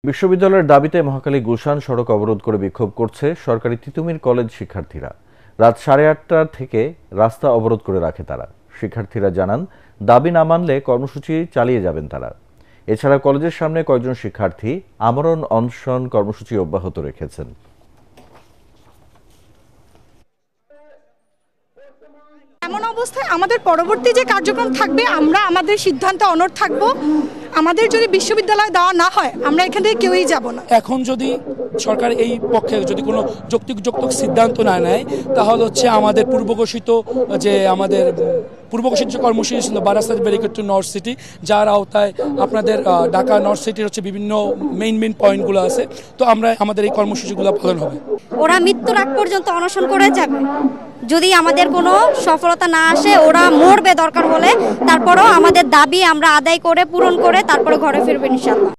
বিশ্ববিদ্যালয়ের দাবিতে মহাখালী গুলশান সড়ক অবরোধ করে বিক্ষোভ করছে সরকারি তিতুমির কলেজ শিক্ষার্থীরা। রাত 8:30 থেকে রাস্তা অবরোধ করে রাখে তারা। শিক্ষার্থীরা জানান, দাবি না মানলে কর্মসূচি চালিয়ে যাবেন তারা। এছাড়া কলেজের সামনে কয়েকজন শিক্ষার্থী আমরণ অনশন কর্মসূচি অব্যাহত রেখেছেন। এমন অবস্থায় আমাদের পরবর্তী যে কার্যক্রম থাকবে, আমরা আমাদের সিদ্ধান্তে অনড় থাকব। আমাদের যদি বিশ্ববিদ্যালয় দেওয়া না হয়, আমরা এখান থেকে কেউই যাব না। এখন যদি সরকার এই পক্ষে যদি কোনো যৌক্তিক সিদ্ধান্ত না নেয়, তাহলে হচ্ছে আমাদের পূর্বঘোষিত যে কর্মসূচি ছিল Barasat barricade two north city, যার আওতায় আপনাদের ঢাকা নর্থ সিটির হচ্ছে বিভিন্ন মেইন পয়েন্টগুলো আছে, তো আমরা আমাদের এই কর্মসূচিগুলো পালন হবে। ওরা মৃত্যুর আগ পর্যন্ত অনশন করে যাবে। যদি আমাদের কোনো সফলতা না আসে, ওরা মরবে দরকার হলে, তারপরেও আমাদের দাবি আমরা আদায় করে পূরণ করে তারপরে ঘরে ফিরবে ইনশাআল্লাহ।